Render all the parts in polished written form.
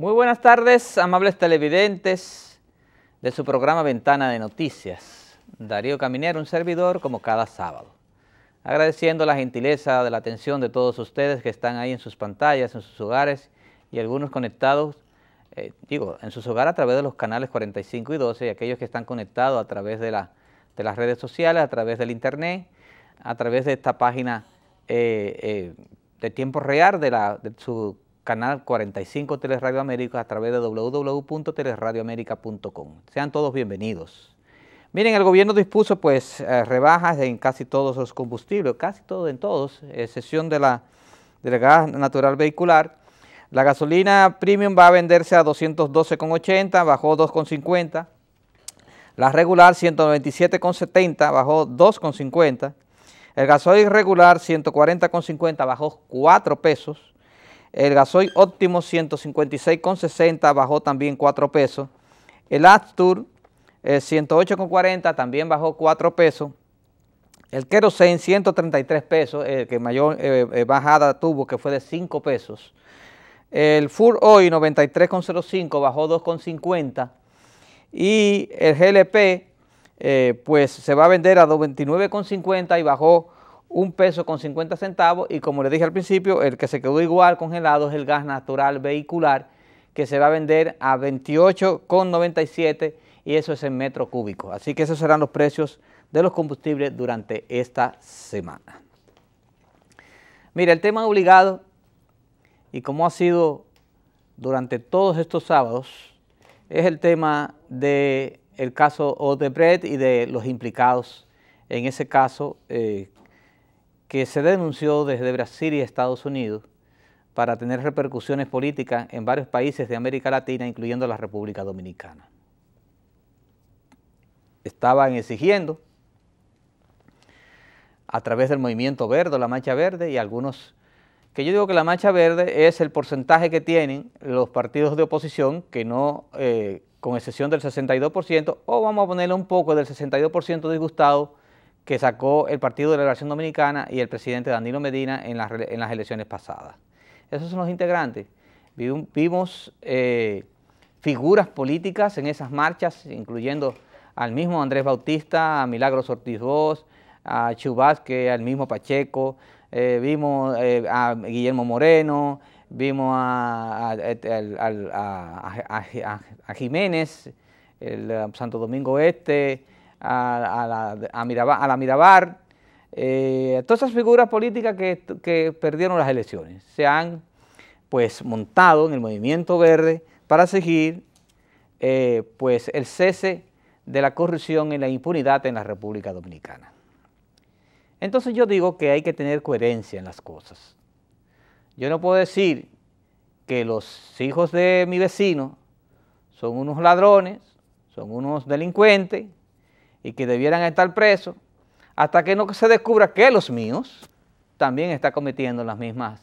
Muy buenas tardes, amables televidentes de su programa Ventana de Noticias. Darío Caminero, un servidor, como cada sábado. Agradeciendo la gentileza de la atención de todos ustedes que están ahí en sus pantallas, en sus hogares, y algunos conectados, en sus hogares a través de los canales 45 y 12, y aquellos que están conectados a través de las redes sociales, a través del internet, a través de esta página de tiempo real de su canal 45 Teleradio América a través de www.teleradioamerica.com. Sean todos bienvenidos. Miren, el gobierno dispuso rebajas en casi todos los combustibles, casi todos en todos, excepción del gas natural vehicular. La gasolina premium va a venderse a 212,80, bajó 2,50. La regular 197,70, bajó 2,50. El gasoil regular 140,50, bajó 4 pesos. El gasoil óptimo 156,60, bajó también 4 pesos. El Astur 108,40, también bajó 4 pesos. El kerosene 133 pesos, el que mayor bajada tuvo, que fue de 5 pesos. El full oil 93,05, bajó 2,50. Y el GLP se va a vender a 29,50 y bajó 1 peso con 50 centavos, y como les dije al principio, el que se quedó igual congelado es el gas natural vehicular, que se va a vender a 28,97, y eso es en metro cúbico. Así que esos serán los precios de los combustibles durante esta semana. Mira, el tema obligado, y como ha sido durante todos estos sábados, es el tema del caso Odebrecht y de los implicados en ese caso que se denunció desde Brasil y Estados Unidos para tener repercusiones políticas en varios países de América Latina, incluyendo la República Dominicana. Estaban exigiendo, a través del Movimiento Verde, la Marcha Verde, y algunos, que yo digo que la Marcha Verde es el porcentaje que tienen los partidos de oposición, que no, con excepción del 62%, o vamos a ponerle un poco del 62% disgustado, que sacó el Partido de la Liberación Dominicana y el presidente Danilo Medina en las elecciones pasadas. Esos son los integrantes. Vimos figuras políticas en esas marchas, incluyendo al mismo Andrés Bautista, a Milagros Ortiz Bosch, a Chu Vázquez, al mismo Pacheco, vimos a Guillermo Moreno, vimos a Jiménez, el Santo Domingo Este, a la Mirabar, todas esas figuras políticas que perdieron las elecciones, se han montado en el Movimiento Verde para exigir el cese de la corrupción y la impunidad en la República Dominicana. Entonces yo digo que hay que tener coherencia en las cosas. Yo no puedo decir que los hijos de mi vecino son unos ladrones, son unos delincuentes, y que debieran estar presos, hasta que no se descubra que los míos también están cometiendo las mismas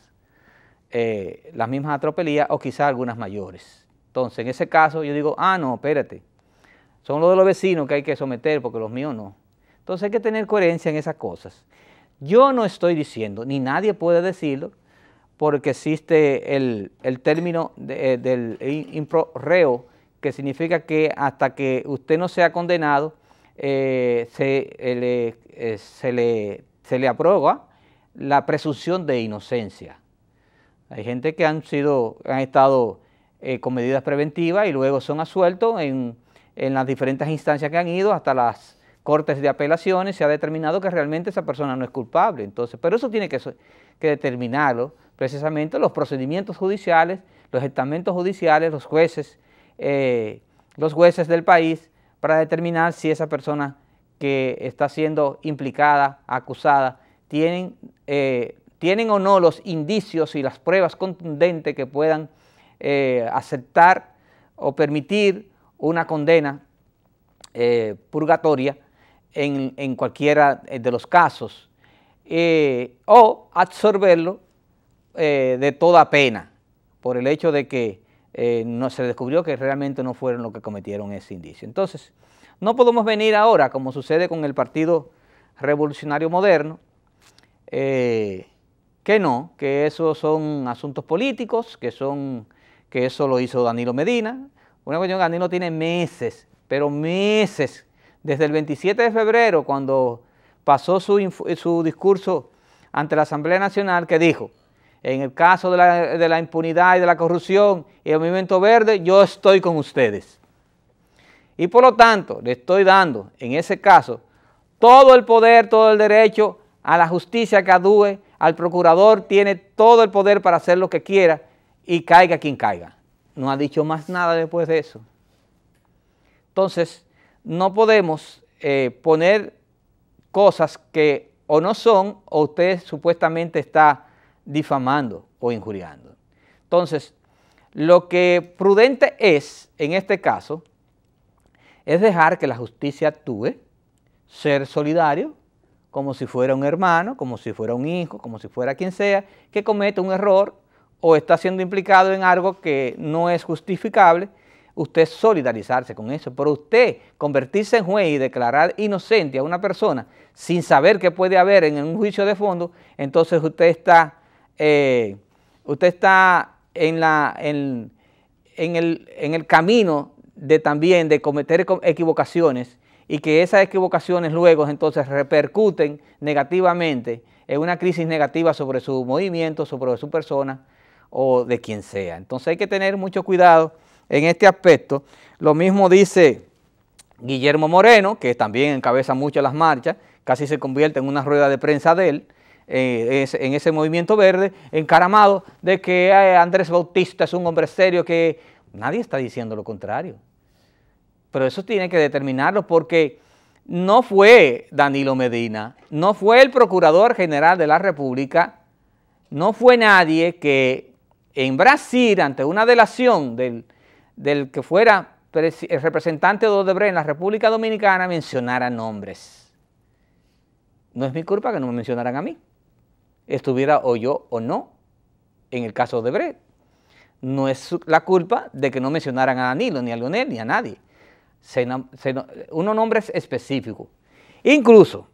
atropelías, o quizás algunas mayores. Entonces, en ese caso, yo digo, no, espérate, son los de los vecinos que hay que someter, porque los míos no. Entonces hay que tener coherencia en esas cosas. Yo no estoy diciendo, ni nadie puede decirlo, porque existe el término del impro reo, que significa que hasta que usted no sea condenado, se le aprueba la presunción de inocencia. Hay gente que han estado con medidas preventivas y luego son absueltos en las diferentes instancias que han ido, hasta las cortes de apelaciones, se ha determinado que realmente esa persona no es culpable. Entonces, pero eso tiene que determinarlo precisamente los procedimientos judiciales, los estamentos judiciales, los jueces del país, para determinar si esa persona que está siendo implicada, acusada, tienen o no los indicios y las pruebas contundentes que puedan aceptar o permitir una condena purgatoria en cualquiera de los casos, o absorberlo de toda pena, por el hecho de que no se descubrió que realmente no fueron los que cometieron ese indicio. Entonces, no podemos venir ahora, como sucede con el Partido Revolucionario Moderno, que esos son asuntos políticos, que que eso lo hizo Danilo Medina. Una cuestión que Danilo tiene meses, pero meses, desde el 27 de febrero, cuando pasó su discurso ante la Asamblea Nacional, que dijo, en el caso de la impunidad y de la corrupción y el Movimiento Verde, yo estoy con ustedes. Y por lo tanto, le estoy dando, en ese caso, todo el poder, todo el derecho a la justicia que adúe, al procurador tiene todo el poder para hacer lo que quiera y caiga quien caiga. No ha dicho más nada después de eso. Entonces, no podemos poner cosas que o no son o usted supuestamente está difamando o injuriando. Entonces, lo que prudente es, en este caso, es dejar que la justicia actúe, ser solidario, como si fuera un hermano, como si fuera un hijo, como si fuera quien sea, que comete un error o está siendo implicado en algo que no es justificable, usted solidarizarse con eso, pero usted convertirse en juez y declarar inocente a una persona sin saber qué puede haber en un juicio de fondo, entonces usted está en el camino también de cometer equivocaciones y que esas equivocaciones luego entonces repercuten negativamente en una crisis negativa sobre su movimiento, sobre su persona o de quien sea. Entonces hay que tener mucho cuidado en este aspecto. Lo mismo dice Guillermo Moreno, que también encabeza mucho las marchas, casi se convierte en una rueda de prensa de él, en ese movimiento verde, encaramado de que Andrés Bautista es un hombre serio, que nadie está diciendo lo contrario. Pero eso tiene que determinarlo porque no fue Danilo Medina, no fue el Procurador General de la República, no fue nadie que en Brasil, ante una delación del que fuera el representante de Odebrecht en la República Dominicana, mencionara nombres. No es mi culpa que no me mencionaran a mí, estuviera o yo o no en el caso de Odebrecht. No es la culpa de que no mencionaran a Danilo, ni a Leonel, ni a nadie. Unos nombres específicos. Incluso,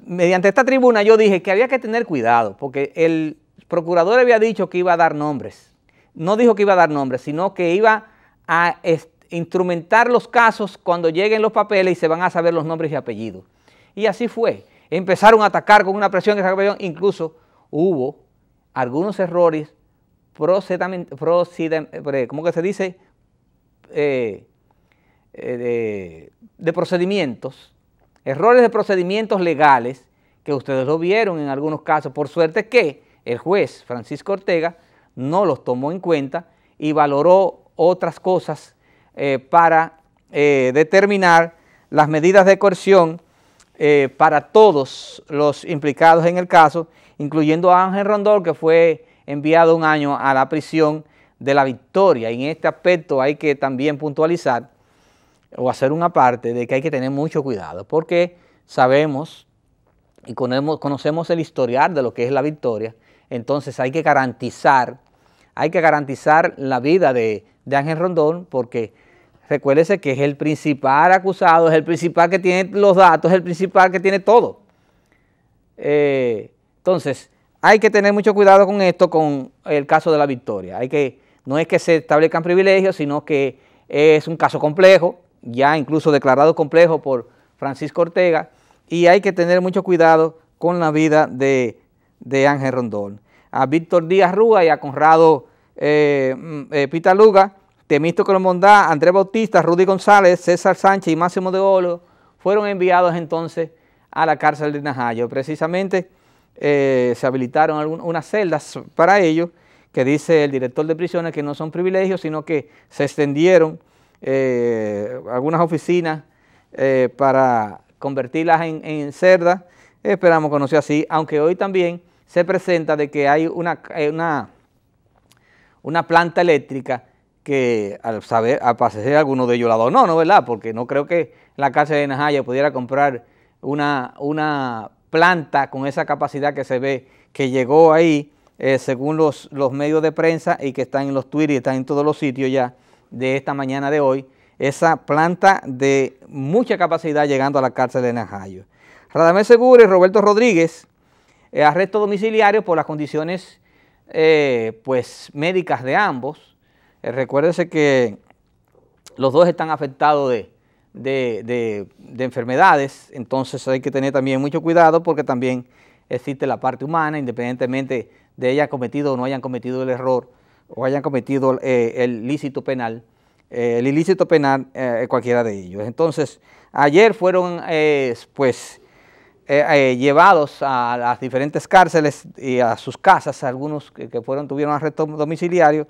mediante esta tribuna yo dije que había que tener cuidado, porque el procurador había dicho que iba a dar nombres. No dijo que iba a dar nombres, sino que iba a instrumentar los casos cuando lleguen los papeles y se van a saber los nombres y apellidos. Y así fue. Empezaron a atacar con una presión, incluso hubo algunos errores ¿cómo que se dice? De procedimientos, errores de procedimientos legales que ustedes lo vieron en algunos casos. Por suerte que el juez Francisco Ortega no los tomó en cuenta y valoró otras cosas para determinar las medidas de coerción para todos los implicados en el caso, incluyendo a Ángel Rondón, que fue enviado un año a la prisión de La Victoria. Y en este aspecto hay que también puntualizar o hacer una parte de que hay que tener mucho cuidado, porque sabemos y conocemos el historial de lo que es La Victoria. Entonces hay que garantizar la vida de Ángel Rondón, porque recuérdese que es el principal acusado, es el principal que tiene los datos, es el principal que tiene todo. Entonces, hay que tener mucho cuidado con esto, con el caso de La Victoria. No es que se establezcan privilegios, sino que es un caso complejo, ya incluso declarado complejo por Francisco Ortega, y hay que tener mucho cuidado con la vida de Ángel Rondón. A Víctor Díaz Rúa y a Conrado Pitaluga, Temístocles Mondá, Andrés Bautista, Rudy González, César Sánchez y Máximo de Olo fueron enviados entonces a la cárcel de Najayo. Precisamente se habilitaron unas celdas para ellos, que dice el director de prisiones que no son privilegios, sino que se extendieron algunas oficinas para convertirlas en celdas. Esperamos que no sea así, aunque hoy también se presenta de que hay una planta eléctrica que al parecer alguno de ellos la donó, ¿no? ¿Verdad? Porque no creo que la cárcel de Najayo pudiera comprar una planta con esa capacidad que se ve que llegó ahí, según los medios de prensa y que están en los Twitter y están en todos los sitios ya de esta mañana de hoy, esa planta de mucha capacidad llegando a la cárcel de Najayo. Radamés Segura y Roberto Rodríguez, arresto domiciliario por las condiciones pues médicas de ambos. Recuérdese que los dos están afectados de enfermedades, entonces hay que tener también mucho cuidado porque también existe la parte humana, independientemente de ella cometido o no hayan cometido el error o hayan cometido el ilícito penal, cualquiera de ellos. Entonces, ayer fueron llevados a las diferentes cárceles y a sus casas, algunos que tuvieron arresto domiciliario.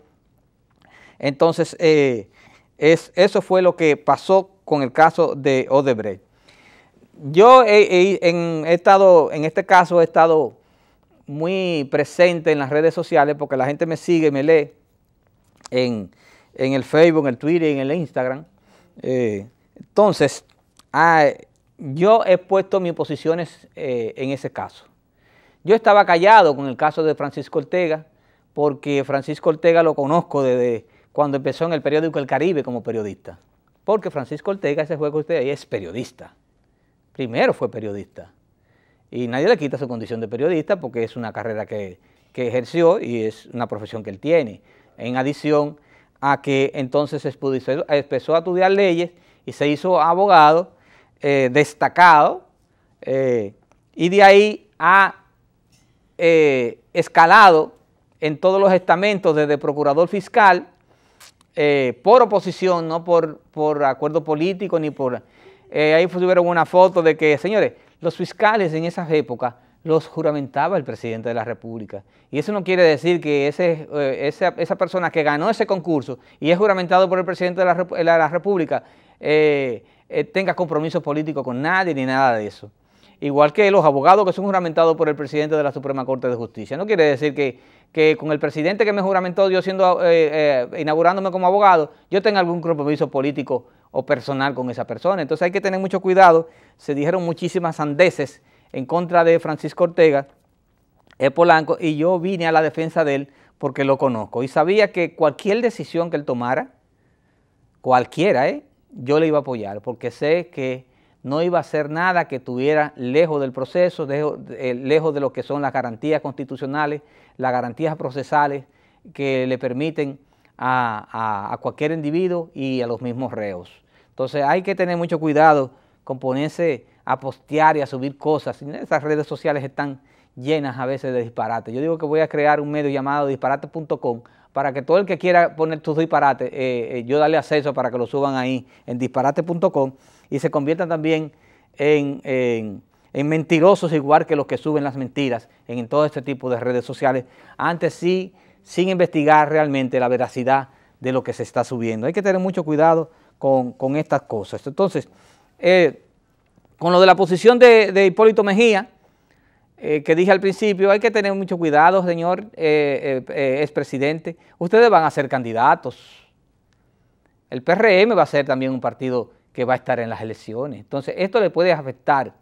Entonces, eso fue lo que pasó con el caso de Odebrecht. Yo en este caso he estado muy presente en las redes sociales porque la gente me sigue, me lee en el Facebook, en el Twitter y en el Instagram. Entonces, yo he puesto mis posiciones en ese caso. Yo estaba callado con el caso de Francisco Ortega porque Francisco Ortega lo conozco desde cuando empezó en el periódico El Caribe como periodista. Porque Francisco Ortega, ese juego que usted ahí, es periodista. Primero fue periodista. Y nadie le quita su condición de periodista porque es una carrera que ejerció y es una profesión que él tiene. En adición a que entonces empezó a estudiar leyes y se hizo abogado destacado y de ahí ha escalado en todos los estamentos desde procurador fiscal por oposición, no por acuerdo político ni por... ahí tuvieron una foto de que, señores, los fiscales en esas épocas los juramentaba el presidente de la República. Y eso no quiere decir que esa persona que ganó ese concurso y es juramentado por el presidente de la República tenga compromiso político con nadie ni nada de eso. Igual que los abogados que son juramentados por el presidente de la Suprema Corte de Justicia. No quiere decir que con el presidente que me juramentó yo inaugurándome como abogado, yo tenga algún compromiso político o personal con esa persona. Entonces hay que tener mucho cuidado. Se dijeron muchísimas sandeces en contra de Francisco Ortega Polanco y yo vine a la defensa de él porque lo conozco y sabía que cualquier decisión que él tomara, cualquiera, yo le iba a apoyar porque sé que no iba a hacer nada que estuviera lejos del proceso, lejos de lo que son las garantías constitucionales, las garantías procesales que le permiten a cualquier individuo y a los mismos reos. Entonces hay que tener mucho cuidado con ponerse a postear y a subir cosas. Esas redes sociales están llenas a veces de disparates. Yo digo que voy a crear un medio llamado disparate.com para que todo el que quiera poner tus disparates, yo darle acceso para que lo suban ahí en disparate.com y se conviertan también en mentirosos igual que los que suben las mentiras en todo este tipo de redes sociales, antes sí, sin investigar realmente la veracidad de lo que se está subiendo. Hay que tener mucho cuidado con estas cosas. Entonces, con lo de la posición de Hipólito Mejía, que dije al principio, hay que tener mucho cuidado, señor expresidente. Ustedes van a ser candidatos. El PRM va a ser también un partido que va a estar en las elecciones. Entonces, esto le puede afectar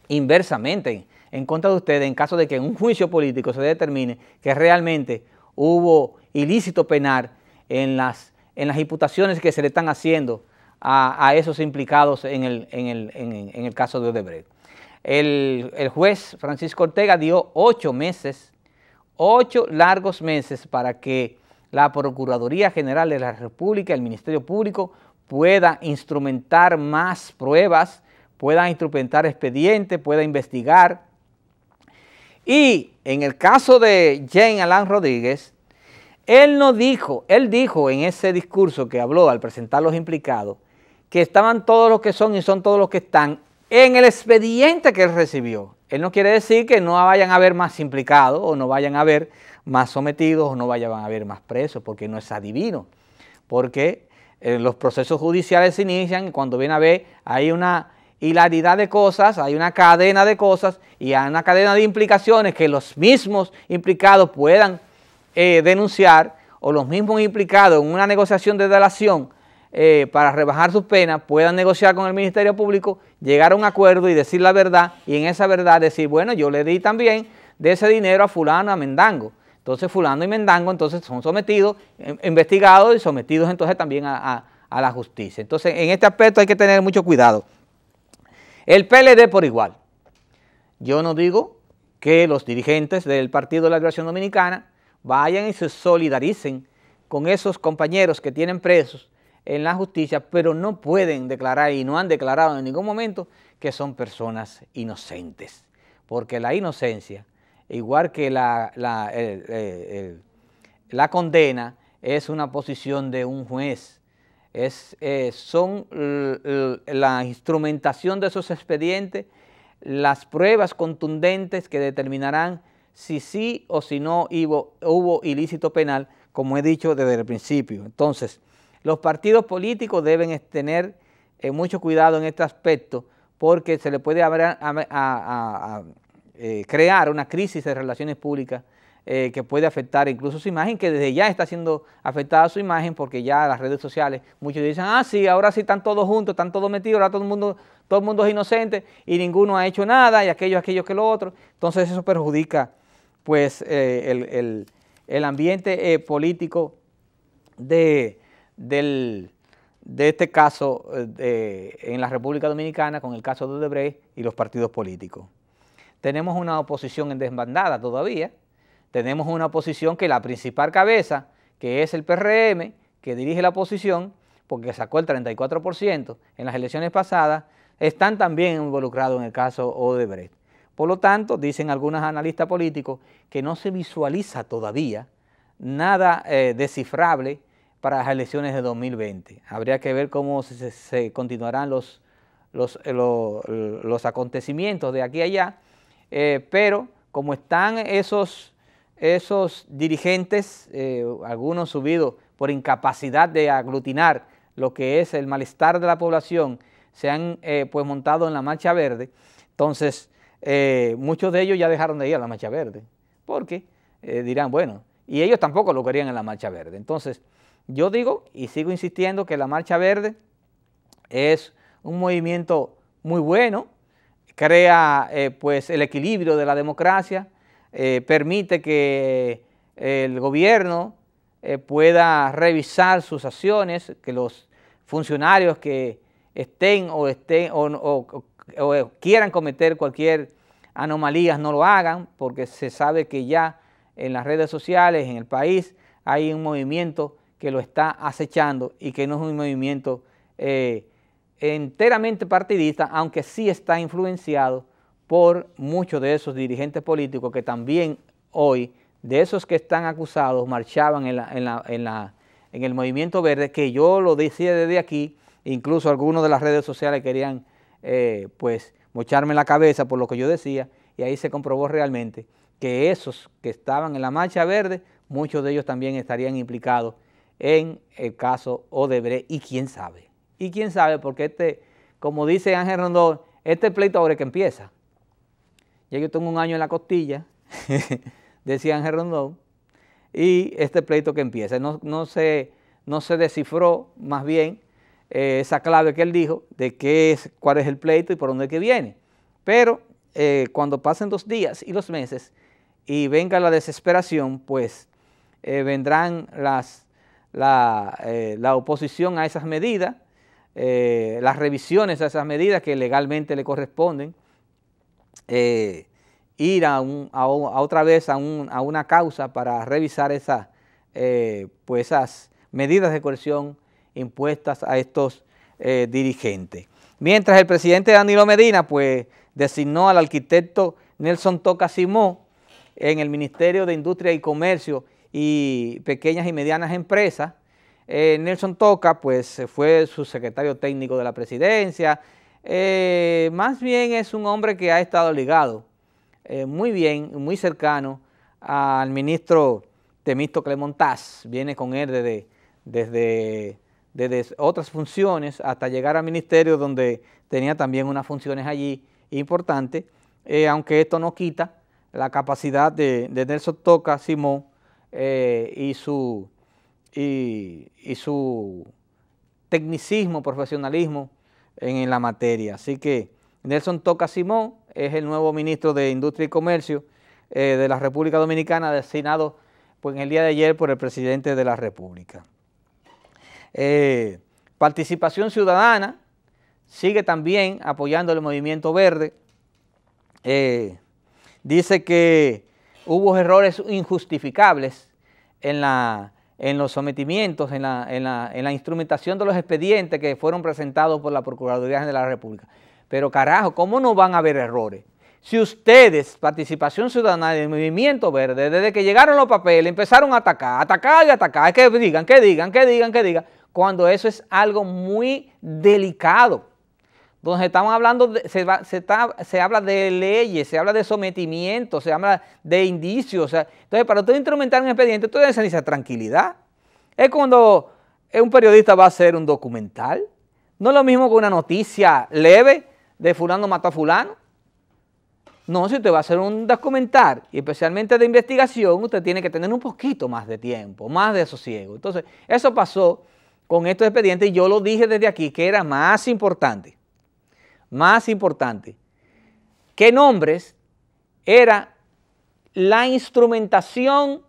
inversamente en contra de ustedes en caso de que en un juicio político se determine que realmente hubo ilícito penal en las imputaciones que se le están haciendo a esos implicados en el caso de Odebrecht. El juez Francisco Ortega dio 8 meses, 8 largos meses para que la Procuraduría General de la República, el Ministerio Público, pueda instrumentar más pruebas, pueda instrumentar expedientes, pueda investigar. Y en el caso de Jean Alain Rodríguez, él dijo en ese discurso que habló al presentar los implicados, que estaban todos los que son y son todos los que están en el expediente que él recibió. Él no quiere decir que no vayan a haber más implicados o no vayan a haber más sometidos o no vayan a haber más presos, porque no es adivino, porque los procesos judiciales se inician y cuando viene a ver hay una hilaridad de cosas, hay una cadena de cosas y hay una cadena de implicaciones que los mismos implicados puedan denunciar o los mismos implicados en una negociación de delación para rebajar sus penas puedan negociar con el Ministerio Público, llegar a un acuerdo y decir la verdad y en esa verdad decir, bueno, yo le di también de ese dinero a fulano, a mendango. Entonces fulano y mendango entonces son sometidos, investigados y sometidos entonces también a la justicia. Entonces en este aspecto hay que tener mucho cuidado. El PLD por igual. Yo no digo que los dirigentes del Partido de la Liberación Dominicana vayan y se solidaricen con esos compañeros que tienen presos en la justicia, pero no pueden declarar y no han declarado en ningún momento que son personas inocentes, porque la inocencia, igual que la condena, es una posición de un juez, son la instrumentación de esos expedientes, las pruebas contundentes que determinarán si sí o si no hubo ilícito penal, como he dicho desde el principio. Entonces, los partidos políticos deben tener mucho cuidado en este aspecto, porque se le puede crear una crisis de relaciones públicas que puede afectar incluso su imagen, que desde ya está siendo afectada su imagen, porque ya las redes sociales, muchos dicen, sí, ahora sí están todos juntos, están todos metidos, ahora todo el mundo es inocente y ninguno ha hecho nada, y aquello que lo otro. Entonces eso perjudica pues el ambiente político de este caso en la República Dominicana, con el caso de Odebrecht y los partidos políticos. Tenemos una oposición en desbandada todavía, tenemos una oposición que la principal cabeza, que es el PRM, que dirige la oposición, porque sacó el 34% en las elecciones pasadas, están también involucrados en el caso Odebrecht. Por lo tanto, dicen algunos analistas políticos que no se visualiza todavía nada descifrable para las elecciones de 2020. Habría que ver cómo se continuarán los acontecimientos de aquí a allá, pero como están esos dirigentes, algunos subidos por incapacidad de aglutinar lo que es el malestar de la población, se han pues montado en la Marcha Verde. Entonces muchos de ellos ya dejaron de ir a la Marcha Verde, porque dirán, bueno, y ellos tampoco lo querían en la Marcha Verde. Entonces yo digo y sigo insistiendo que la Marcha Verde es un movimiento muy bueno, crea pues el equilibrio de la democracia, permite que el gobierno pueda revisar sus acciones, que los funcionarios que estén o quieran cometer cualquier anomalía no lo hagan, porque se sabe que ya en las redes sociales, en el país, hay un movimiento que lo está acechando y que no es un movimiento enteramente partidista, aunque sí está influenciado por muchos de esos dirigentes políticos que también hoy, de esos que están acusados, marchaban en el movimiento verde, que yo lo decía desde aquí, incluso algunos de las redes sociales querían pues mocharme la cabeza por lo que yo decía, y ahí se comprobó realmente que esos que estaban en la Marcha Verde, muchos de ellos también estarían implicados en el caso Odebrecht, y quién sabe, porque como dice Ángel Rondón, este pleito ahora es que empieza. Ya yo tengo un año en la costilla, decía Ángel Rondón, y este pleito que empieza, no se descifró más bien esa clave que él dijo de cuál es el pleito y por dónde es que viene. Pero cuando pasen los días y los meses y venga la desesperación, pues vendrán la oposición a esas medidas, las revisiones a esas medidas que legalmente le corresponden, ir otra vez a una causa para revisar pues esas medidas de coerción impuestas a estos dirigentes. Mientras el presidente Danilo Medina pues designó al arquitecto Nelson Toca Simó en el Ministerio de Industria y Comercio y Pequeñas y Medianas Empresas. Nelson Toca pues fue subsecretario técnico de la presidencia, más bien es un hombre que ha estado ligado muy bien, muy cercano al ministro Temístocles Montaz, viene con él desde otras funciones hasta llegar al ministerio, donde tenía también unas funciones allí importantes, aunque esto no quita la capacidad de Nelson Toca Simó y su tecnicismo, profesionalismo en la materia. Así que Nelson Toca Simó es el nuevo ministro de Industria y Comercio de la República Dominicana, designado pues, en el día de ayer por el presidente de la República. Participación Ciudadana sigue también apoyando el movimiento verde. Dice que hubo errores injustificables en los sometimientos, en la instrumentación de los expedientes que fueron presentados por la Procuraduría General de la República. Pero carajo, ¿cómo no van a haber errores? Si ustedes, Participación Ciudadana del Movimiento Verde, desde que llegaron los papeles, empezaron a atacar y atacar, que digan, cuando eso es algo muy delicado. Entonces estamos hablando, se habla de leyes, se habla de sometimiento, se habla de indicios. O sea, entonces, para usted instrumentar un expediente, usted necesita tranquilidad. Es cuando un periodista va a hacer un documental. No es lo mismo que una noticia leve de fulano mató a fulano. No, si usted va a hacer un documental, y especialmente de investigación, usted tiene que tener un poquito más de tiempo, más de sosiego. Entonces, eso pasó con estos expedientes y yo lo dije desde aquí, que era más importante que nombres, era la instrumentación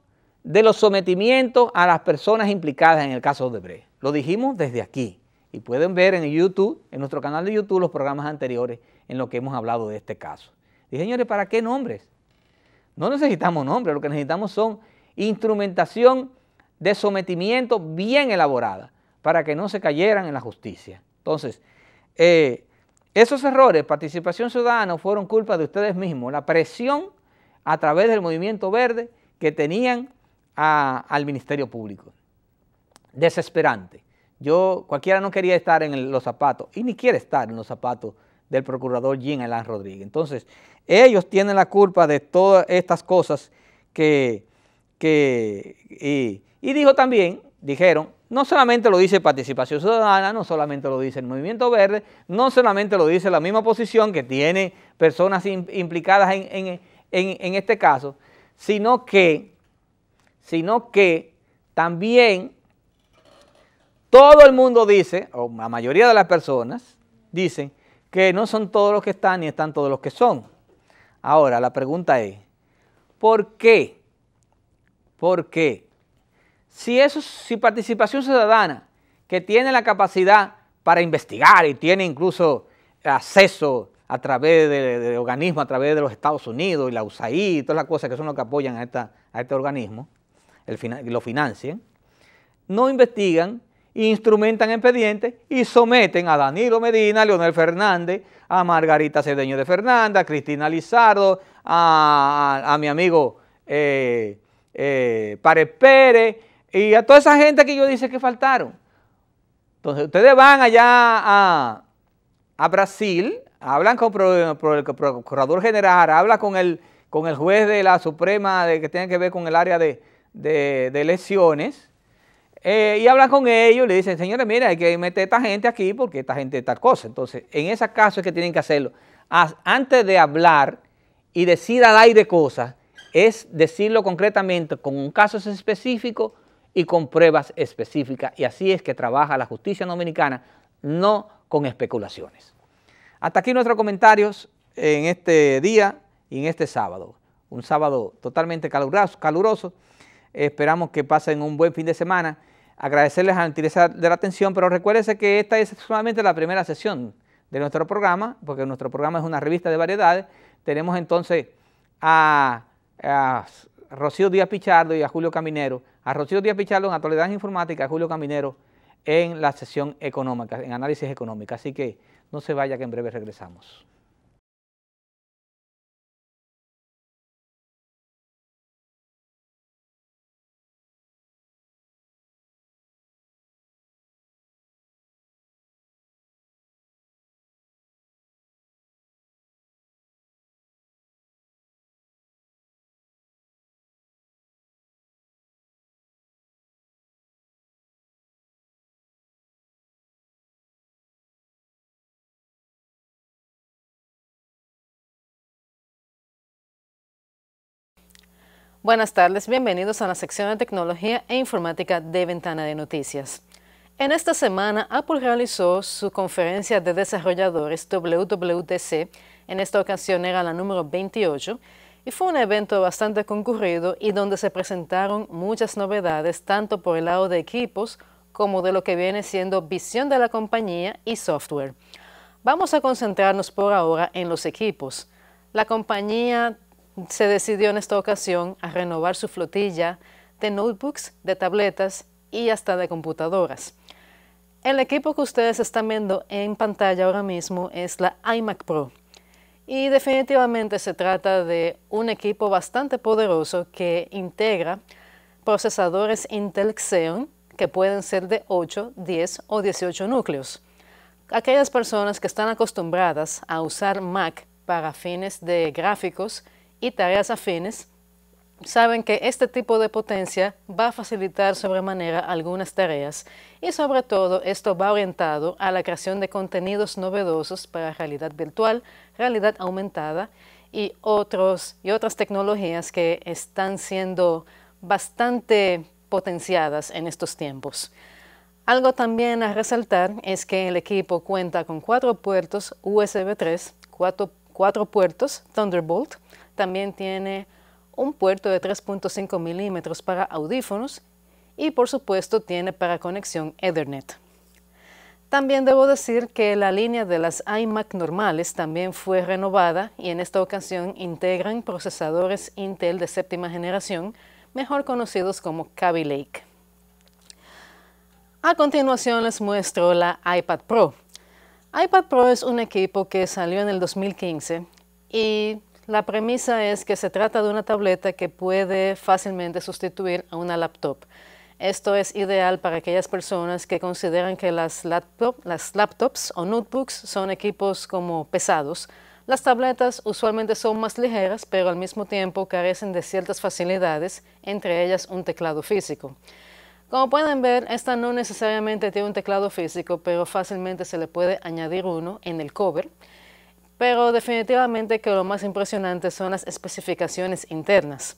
de los sometimientos a las personas implicadas en el caso de Odebrecht. Lo dijimos desde aquí y pueden ver en YouTube, en nuestro canal de YouTube, los programas anteriores en los que hemos hablado de este caso. Dije, señores, ¿para qué nombres? No necesitamos nombres, lo que necesitamos son instrumentación de sometimiento bien elaborada para que no se cayeran en la justicia. Entonces, esos errores, Participación Ciudadana, fueron culpa de ustedes mismos, la presión a través del Movimiento Verde que tenían al Ministerio Público. Desesperante. Cualquiera no quería estar en los zapatos, y ni quiere estar en los zapatos del procurador Jean Alain Rodríguez. Entonces, ellos tienen la culpa de todas estas cosas y dijo también, dijeron, no solamente lo dice Participación Ciudadana, no solamente lo dice el Movimiento Verde, no solamente lo dice la misma oposición que tiene personas implicadas en este caso, sino que también todo el mundo dice, o la mayoría de las personas dicen, que no son todos los que están ni están todos los que son. Ahora, la pregunta es, ¿por qué? ¿Por qué? Si Participación Ciudadana, que tiene la capacidad para investigar y tiene incluso acceso a través de organismos, a través de los Estados Unidos y la USAID y todas las cosas que son los que apoyan a este organismo, lo financian, no investigan, instrumentan expedientes y someten a Danilo Medina, a Leonel Fernández, a Margarita Cedeño de Fernández, a Cristina Lizardo, a mi amigo Párez Pérez y a toda esa gente que yo dice que faltaron. Entonces ustedes van allá a Brasil, hablan con el Procurador General, hablan con el juez de la Suprema que tiene que ver con el área de elecciones, y hablan con ellos y le dicen, señores, mira, hay que meter a esta gente aquí porque esta gente es tal cosa. Entonces, en ese caso es que tienen que hacerlo. Antes de hablar y decir al aire cosas, es decirlo concretamente con un caso específico y con pruebas específicas. Y así es que trabaja la justicia dominicana, no con especulaciones. Hasta aquí nuestros comentarios en este día y en este sábado. Un sábado totalmente caluroso. Esperamos que pasen un buen fin de semana. Agradecerles a la gentileza de la atención, pero recuérdense que esta es solamente la primera sesión de nuestro programa, porque nuestro programa es una revista de variedades. Tenemos entonces a Rocío Díaz Pichardo y a Julio Caminero. A Rocío Díaz Pichardo en Actualidades Informáticas, a Julio Caminero en la sesión económica, en análisis económico. Así que no se vaya, que en breve regresamos. Buenas tardes, bienvenidos a la sección de tecnología e informática de Ventana de Noticias. En esta semana, Apple realizó su conferencia de desarrolladores WWDC, en esta ocasión era la número 28, y fue un evento bastante concurrido y donde se presentaron muchas novedades, tanto por el lado de equipos como de lo que viene siendo visión de la compañía y software. Vamos a concentrarnos por ahora en los equipos. La compañía se decidió en esta ocasión a renovar su flotilla de notebooks, de tabletas y hasta de computadoras. El equipo que ustedes están viendo en pantalla ahora mismo es la iMac Pro. Y definitivamente se trata de un equipo bastante poderoso que integra procesadores Intel Xeon que pueden ser de 8, 10 o 18 núcleos. Aquellas personas que están acostumbradas a usar Mac para fines de gráficos y tareas afines, saben que este tipo de potencia va a facilitar sobremanera algunas tareas y sobre todo esto va orientado a la creación de contenidos novedosos para realidad virtual, realidad aumentada y otras tecnologías que están siendo bastante potenciadas en estos tiempos. Algo también a resaltar es que el equipo cuenta con 4 puertos USB 3, 4 puertos Thunderbolt, también tiene un puerto de 3.5 milímetros para audífonos y por supuesto tiene para conexión Ethernet. También debo decir que la línea de las iMac normales también fue renovada y en esta ocasión integran procesadores Intel de 7ª generación, mejor conocidos como Kaby Lake. A continuación les muestro la iPad Pro. iPad Pro es un equipo que salió en el 2015 y la premisa es que se trata de una tableta que puede fácilmente sustituir a una laptop. Esto es ideal para aquellas personas que consideran que las laptops o notebooks son equipos como pesados. Las tabletas usualmente son más ligeras, pero al mismo tiempo carecen de ciertas facilidades, entre ellas un teclado físico. Como pueden ver, esta no necesariamente tiene un teclado físico, pero fácilmente se le puede añadir uno en el cover. Pero definitivamente que lo más impresionante son las especificaciones internas.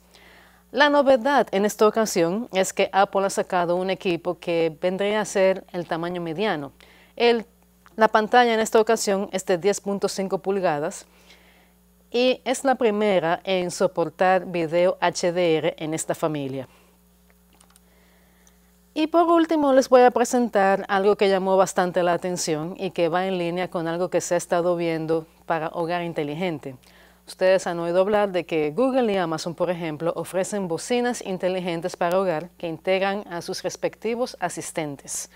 La novedad en esta ocasión es que Apple ha sacado un equipo que vendría a ser el tamaño mediano. La pantalla en esta ocasión es de 10.5 pulgadas y es la primera en soportar video HDR en esta familia. Y por último les voy a presentar algo que llamó bastante la atención y que va en línea con algo que se ha estado viendo para hogar inteligente. Ustedes han oído hablar de que Google y Amazon, por ejemplo, ofrecen bocinas inteligentes para hogar que integran a sus respectivos asistentes.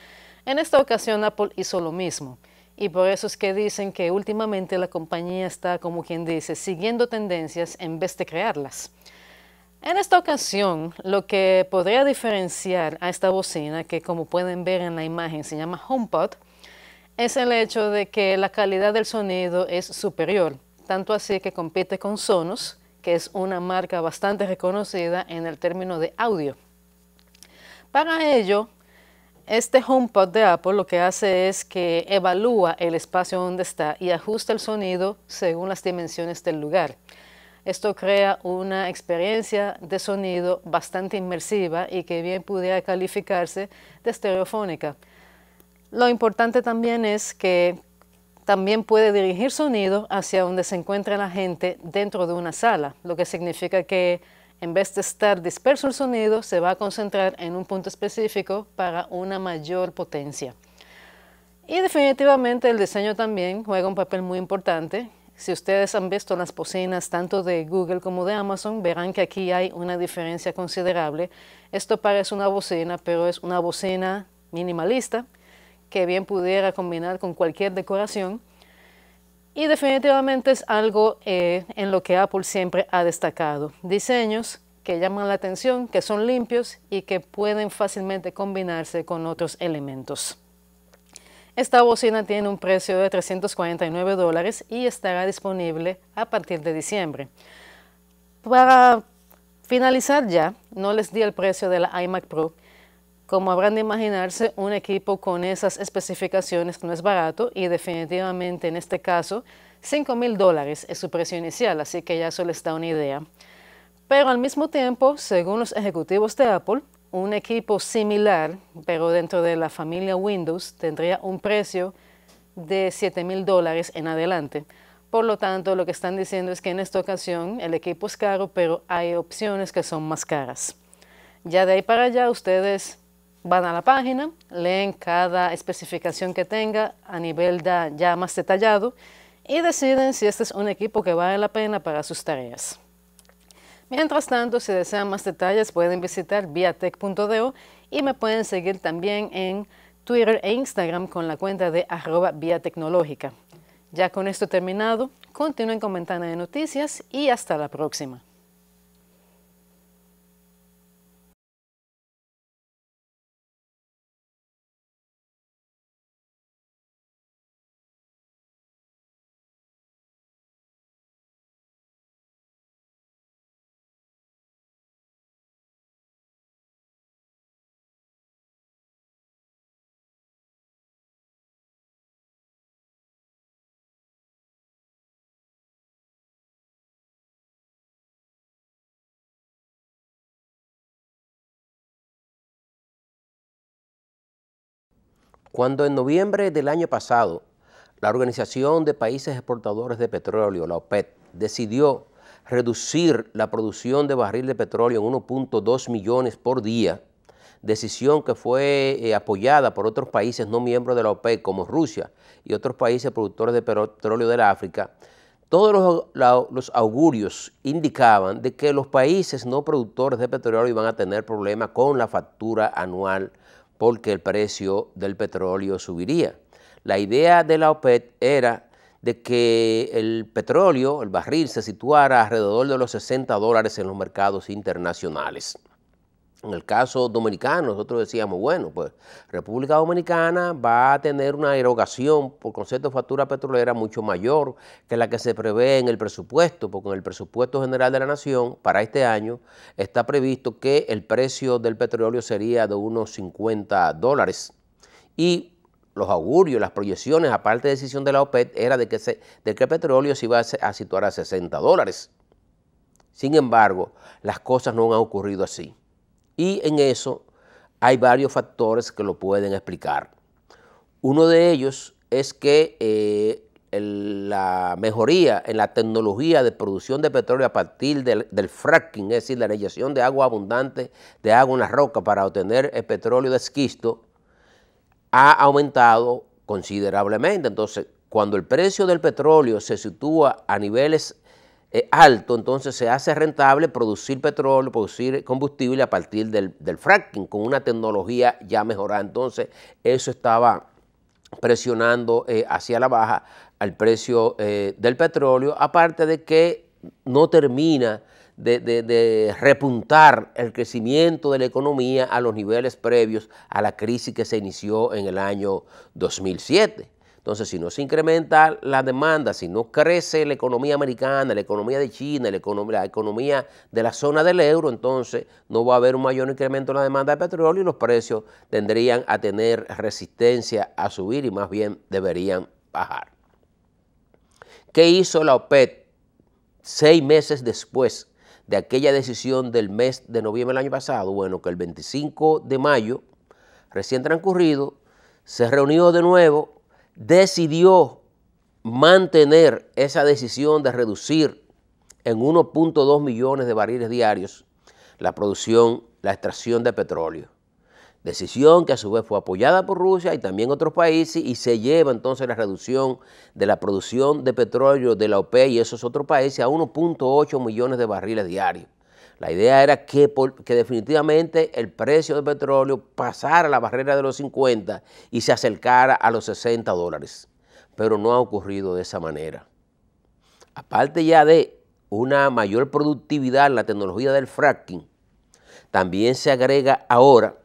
En esta ocasión Apple hizo lo mismo y por eso es que dicen que últimamente la compañía está, como quien dice, siguiendo tendencias en vez de crearlas. En esta ocasión, lo que podría diferenciar a esta bocina, que como pueden ver en la imagen se llama HomePod, es el hecho de que la calidad del sonido es superior, tanto así que compite con Sonos, que es una marca bastante reconocida en el término de audio. Para ello, este HomePod de Apple lo que hace es que evalúa el espacio donde está y ajusta el sonido según las dimensiones del lugar. Esto crea una experiencia de sonido bastante inmersiva y que bien pudiera calificarse de estereofónica. Lo importante también es que también puede dirigir sonido hacia donde se encuentra la gente dentro de una sala, lo que significa que en vez de estar disperso el sonido, se va a concentrar en un punto específico para una mayor potencia. Y definitivamente el diseño también juega un papel muy importante. Si ustedes han visto las bocinas tanto de Google como de Amazon, verán que aquí hay una diferencia considerable. Esto parece una bocina, pero es una bocina minimalista que bien pudiera combinar con cualquier decoración. Y definitivamente es algo en lo que Apple siempre ha destacado. Diseños que llaman la atención, que son limpios y que pueden fácilmente combinarse con otros elementos. Esta bocina tiene un precio de $349 y estará disponible a partir de diciembre. Para finalizar ya, no les di el precio de la iMac Pro. Como habrán de imaginarse, un equipo con esas especificaciones no es barato y definitivamente en este caso $5,000 es su precio inicial, así que ya eso les da una idea. Pero al mismo tiempo, según los ejecutivos de Apple, un equipo similar, pero dentro de la familia Windows, tendría un precio de $7,000 en adelante. Por lo tanto, lo que están diciendo es que en esta ocasión el equipo es caro, pero hay opciones que son más caras. Ya de ahí para allá, ustedes van a la página, leen cada especificación que tenga a nivel ya más detallado y deciden si este es un equipo que vale la pena para sus tareas. Mientras tanto, si desean más detalles, pueden visitar viatech.do y me pueden seguir también en Twitter e Instagram con la cuenta de @viatecnológica. Ya con esto terminado, continúen con Ventana de Noticias y hasta la próxima. Cuando en noviembre del año pasado la Organización de Países Exportadores de Petróleo, la OPEP, decidió reducir la producción de barril de petróleo en 1.2 millones por día, decisión que fue apoyada por otros países no miembros de la OPEP como Rusia y otros países productores de petróleo del África, todos los augurios indicaban de que los países no productores de petróleo iban a tener problemas con la factura anual porque el precio del petróleo subiría. La idea de la OPEP era de que el petróleo, el barril, se situara alrededor de los $60 en los mercados internacionales. En el caso dominicano, nosotros decíamos, bueno, pues República Dominicana va a tener una erogación por concepto de factura petrolera mucho mayor que la que se prevé en el presupuesto, porque en el presupuesto general de la Nación para este año está previsto que el precio del petróleo sería de unos $50. Y los augurios, las proyecciones, aparte de decisión de la OPEP, era de que el petróleo se iba a situar a $60. Sin embargo, las cosas no han ocurrido así. Y en eso hay varios factores que lo pueden explicar. Uno de ellos es que la mejoría en la tecnología de producción de petróleo a partir del fracking, es decir, la inyección de agua abundante de agua en la roca para obtener el petróleo de esquisto, ha aumentado considerablemente. Entonces, cuando el precio del petróleo se sitúa a niveles alto, entonces se hace rentable producir petróleo, producir combustible a partir del fracking con una tecnología ya mejorada. Entonces eso estaba presionando hacia la baja al precio del petróleo, aparte de que no termina de repuntar el crecimiento de la economía a los niveles previos a la crisis que se inició en el año 2007. Entonces, si no se incrementa la demanda, si no crece la economía americana, la economía de China, la economía de la zona del euro, entonces no va a haber un mayor incremento en la demanda de petróleo y los precios tendrían a tener resistencia a subir y más bien deberían bajar. ¿Qué hizo la OPEP 6 meses después de aquella decisión del mes de noviembre del año pasado? Bueno, que el 25 de mayo, recién transcurrido, se reunió de nuevo, decidió mantener esa decisión de reducir en 1.2 millones de barriles diarios la producción, la extracción de petróleo. Decisión que a su vez fue apoyada por Rusia y también otros países y se lleva entonces la reducción de la producción de petróleo de la OPEP y esos otros países a 1.8 millones de barriles diarios. La idea era que definitivamente el precio del petróleo pasara la barrera de los 50 y se acercara a los $60, pero no ha ocurrido de esa manera. Aparte ya de una mayor productividad en la tecnología del fracking, también se agrega ahora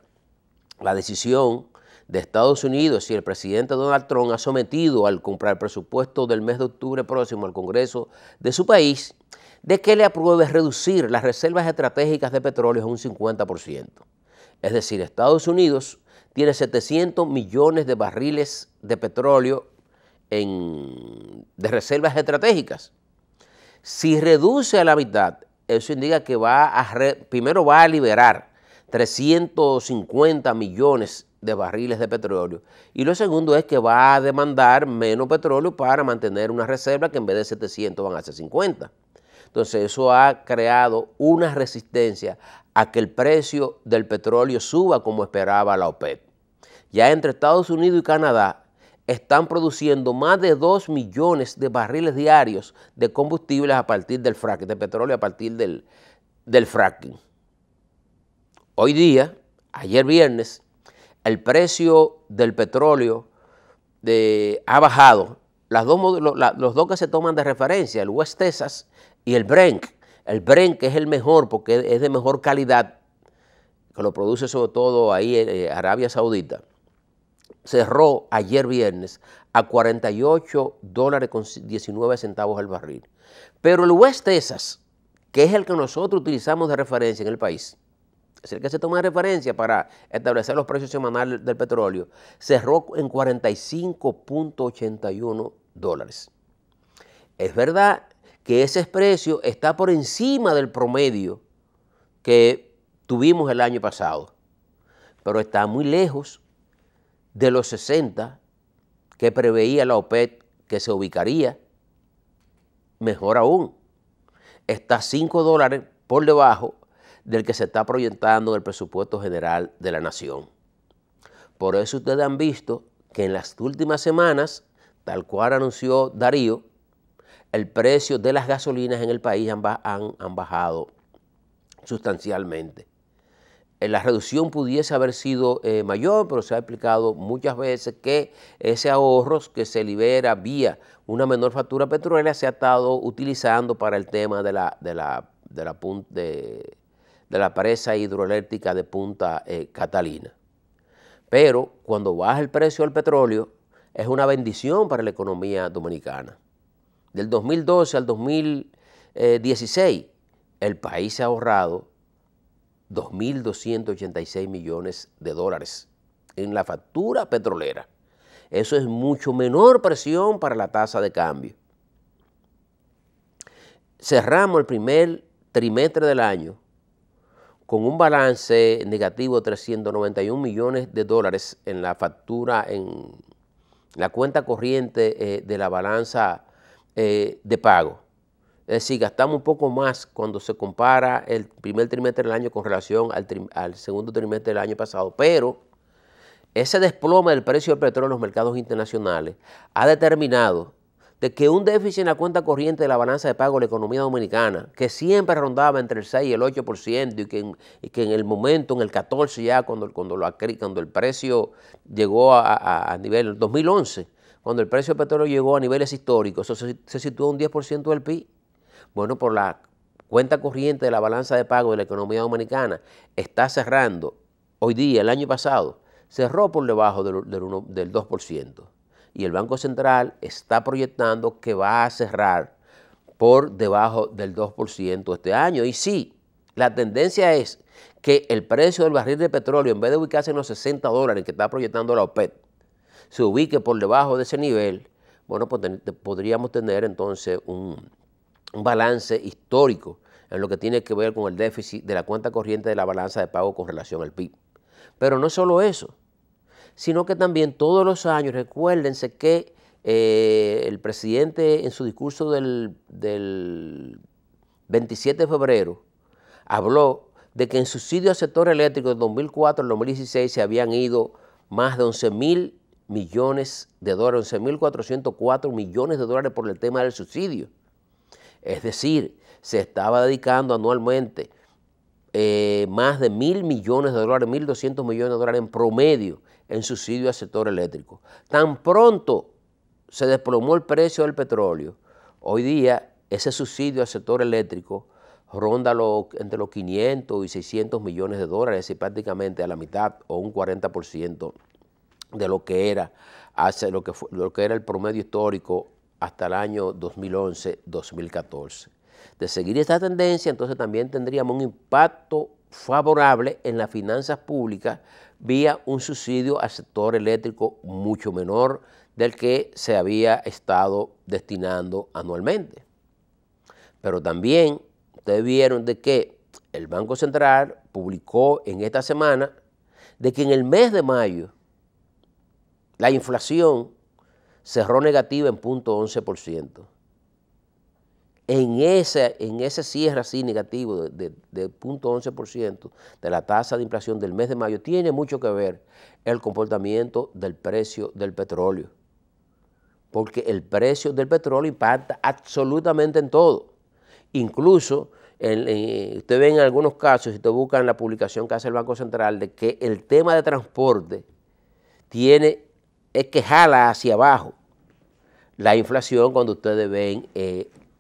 la decisión de Estados Unidos y el presidente Donald Trump ha sometido al presupuesto del mes de octubre próximo al Congreso de su país de que le apruebe reducir las reservas estratégicas de petróleo a un 50%. Es decir, Estados Unidos tiene 700 millones de barriles de petróleo de reservas estratégicas. Si reduce a la mitad, eso indica que primero va a liberar 350 millones de barriles de petróleo y lo segundo es que va a demandar menos petróleo para mantener una reserva que en vez de 700 van a ser 50. Entonces eso ha creado una resistencia a que el precio del petróleo suba como esperaba la OPEP. Ya entre Estados Unidos y Canadá están produciendo más de 2 millones de barriles diarios de combustibles a partir del fracking, de petróleo a partir del del fracking. Hoy día, ayer viernes, el precio del petróleo ha bajado. Los dos que se toman de referencia, el West Texas y el Brent. El Brent, que es el mejor porque es de mejor calidad, que lo produce sobre todo ahí en Arabia Saudita, cerró ayer viernes a $48.19 el barril. Pero el West Texas, que es el que nosotros utilizamos de referencia en el país, es el que se toma de referencia para establecer los precios semanales del petróleo, cerró en $45.81. Es verdad que ese precio está por encima del promedio que tuvimos el año pasado, pero está muy lejos de los 60 que preveía la OPEP que se ubicaría. Mejor aún, está $5 por debajo del que se está proyectando en el presupuesto general de la nación. Por eso ustedes han visto que en las últimas semanas, tal cual anunció Darío, el precio de las gasolinas en el país han bajado sustancialmente. La reducción pudiese haber sido mayor, pero se ha explicado muchas veces que ese ahorro que se libera vía una menor factura petrolera se ha estado utilizando para el tema de la presa hidroeléctrica de Punta Catalina. Pero cuando baja el precio del petróleo es una bendición para la economía dominicana. Del 2012 al 2016 el país se ha ahorrado $2.286 millones en la factura petrolera. Eso es mucho menor presión para la tasa de cambio. Cerramos el primer trimestre del año con un balance negativo de $391 millones en la factura, en la cuenta corriente de la balanza de pago. Es decir, gastamos un poco más cuando se compara el primer trimestre del año con relación al segundo trimestre del año pasado, pero ese desplome del precio del petróleo en los mercados internacionales ha determinado de que un déficit en la cuenta corriente de la balanza de pago de la economía dominicana, que siempre rondaba entre el 6 y el 8%, y que en el momento, en el 14 ya, cuando el precio llegó a nivel 2011, cuando el precio del petróleo llegó a niveles históricos, eso se situó un 10% del PIB. Bueno, por la cuenta corriente de la balanza de pago de la economía dominicana está cerrando, hoy día, el año pasado, cerró por debajo del 2%. Y el Banco Central está proyectando que va a cerrar por debajo del 2% este año. Y sí, la tendencia es que el precio del barril de petróleo, en vez de ubicarse en los $60 que está proyectando la OPEP, se ubique por debajo de ese nivel. Bueno, pues podríamos tener entonces un balance histórico en lo que tiene que ver con el déficit de la cuenta corriente de la balanza de pago con relación al PIB. Pero no solo eso, sino que también todos los años, recuérdense que el presidente en su discurso del 27 de febrero habló de que en subsidio al sector eléctrico de 2004 al 2016 se habían ido más de 11.000 millones de dólares, 11.404 millones de dólares por el tema del subsidio. Es decir, se estaba dedicando anualmente más de 1.000 millones de dólares, 1.200 millones de dólares en promedio en subsidio al sector eléctrico. Tan pronto se desplomó el precio del petróleo, hoy día ese subsidio al sector eléctrico ronda entre los 500 y 600 millones de dólares, es decir, prácticamente a la mitad o un 40% de lo que era el promedio histórico hasta el año 2011-2014. De seguir esta tendencia, entonces también tendríamos un impacto favorable en las finanzas públicas vía un subsidio al sector eléctrico mucho menor del que se había estado destinando anualmente. Pero también ustedes vieron de que el Banco Central publicó en esta semana de que en el mes de mayo la inflación cerró negativa en 0.11%. En ese cierre así negativo de 0.11% de la tasa de inflación del mes de mayo tiene mucho que ver el comportamiento del precio del petróleo, porque el precio del petróleo impacta absolutamente en todo, incluso usted ve en algunos casos, si usted busca en la publicación que hace el Banco Central, de que el tema de transporte es que jala hacia abajo la inflación cuando ustedes ven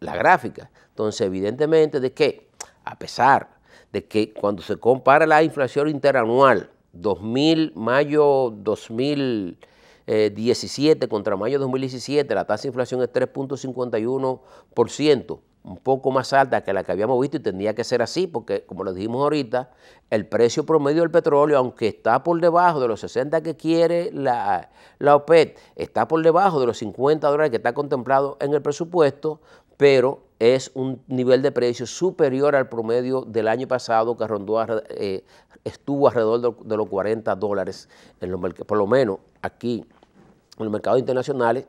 la gráfica. Entonces, evidentemente, de que a pesar de que cuando se compara la inflación interanual, mayo 2017 contra mayo 2017, la tasa de inflación es 3.51%, un poco más alta que la que habíamos visto y tendría que ser así porque, como lo dijimos ahorita, el precio promedio del petróleo, aunque está por debajo de los 60 que quiere la OPEP, está por debajo de los $50 que está contemplado en el presupuesto, pero es un nivel de precio superior al promedio del año pasado que estuvo alrededor de los $40, por lo menos aquí en los mercados internacionales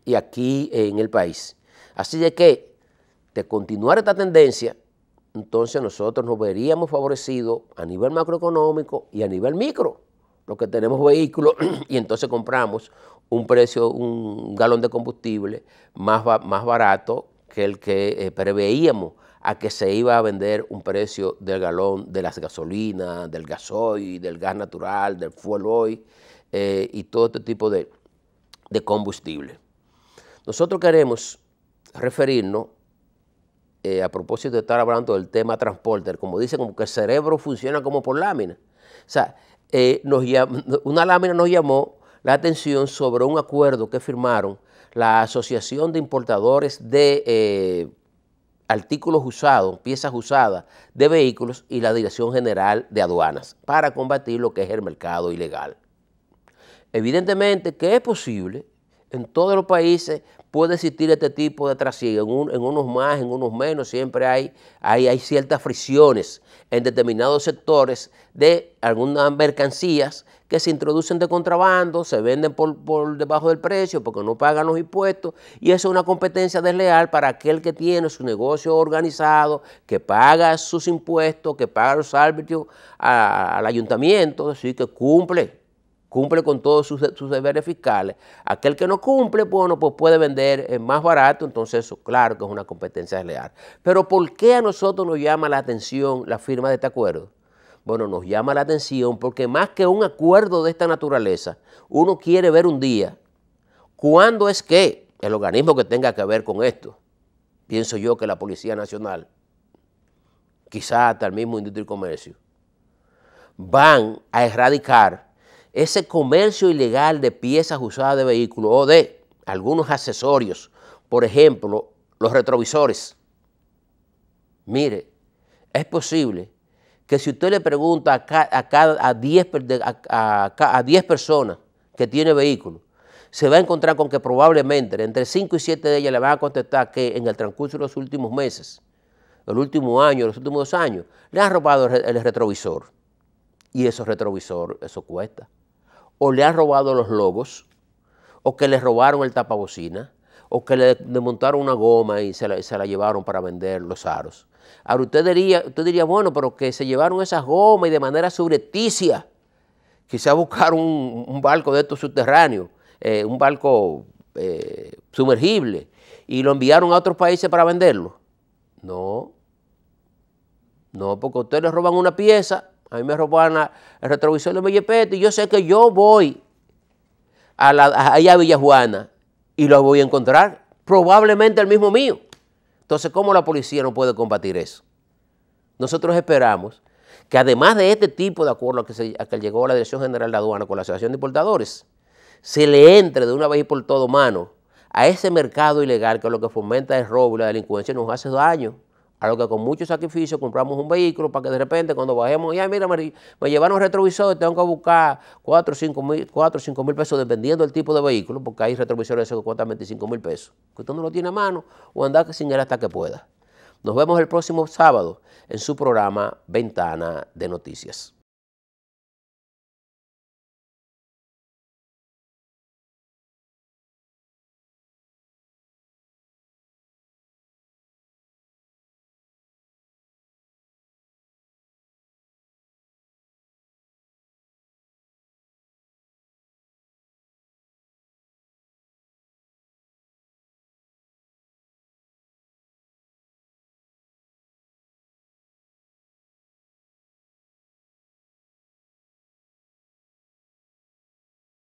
y aquí en el país. Así de que, de continuar esta tendencia, entonces nosotros nos veríamos favorecidos a nivel macroeconómico y a nivel micro, los que tenemos vehículos y entonces compramos un galón de combustible más barato que el que preveíamos a que se iba a vender un precio del galón de las gasolinas, del gasoil, del gas natural, del fuel oil y todo este tipo de combustible. Nosotros queremos referirnos a propósito de estar hablando del tema transporte, como dice, como que el cerebro funciona como por lámina. O sea, una lámina nos llamó la atención sobre un acuerdo que firmaron la Asociación de Importadores de Artículos Usados, piezas usadas de vehículos y la Dirección General de Aduanas para combatir lo que es el mercado ilegal. Evidentemente que es posible, en todos los países puede existir este tipo de trasiego, en unos más, en unos menos, siempre hay ciertas fricciones en determinados sectores de algunas mercancías que se introducen de contrabando, se venden por debajo del precio porque no pagan los impuestos y eso es una competencia desleal para aquel que tiene su negocio organizado, que paga sus impuestos, que paga los arbitrios al ayuntamiento, así que cumple con todos sus deberes fiscales. Aquel que no cumple, bueno, pues puede vender más barato, entonces eso, claro que es una competencia desleal. Pero ¿por qué a nosotros nos llama la atención la firma de este acuerdo? Bueno, nos llama la atención porque más que un acuerdo de esta naturaleza, uno quiere ver un día cuándo es que el organismo que tenga que ver con esto, pienso yo que la Policía Nacional, quizá hasta el mismo Industria y Comercio, van a erradicar ese comercio ilegal de piezas usadas de vehículos o de algunos accesorios, por ejemplo, los retrovisores. Mire, es posible que si usted le pregunta a 10 personas que tiene vehículos, se va a encontrar con que probablemente entre 5 y 7 de ellas le van a contestar que en el transcurso de los últimos meses, el último año, los últimos 2 años, le han robado el retrovisor. Y esos retrovisores, eso cuesta. O le han robado los logos, o que le robaron el tapabocina, o que le montaron una goma y se la llevaron para vender los aros. Ahora usted diría, bueno, pero que se llevaron esas gomas y de manera subrepticia, quizá buscaron un barco de estos subterráneos, un barco sumergible, y lo enviaron a otros países para venderlo. No, porque a ustedes les roban una pieza. A mí me robaron el retrovisor de Mellepete y yo sé que yo voy allá a Villajuana y lo voy a encontrar, probablemente el mismo mío. Entonces, ¿cómo la policía no puede combatir eso? Nosotros esperamos que además de este tipo de acuerdo a que llegó la Dirección General de Aduanas con la Asociación de Importadores, se le entre de una vez y por todo mano a ese mercado ilegal que lo que fomenta el robo y la delincuencia nos hace daño. A lo que con mucho sacrificio compramos un vehículo para que de repente cuando bajemos, ya mira, me llevaron retrovisor, tengo que buscar 4 o 5 mil pesos dependiendo del tipo de vehículo, porque hay retrovisores que cuestan 25 mil pesos, que usted no lo tiene a mano o andar sin él hasta que pueda. Nos vemos el próximo sábado en su programa Ventana de Noticias.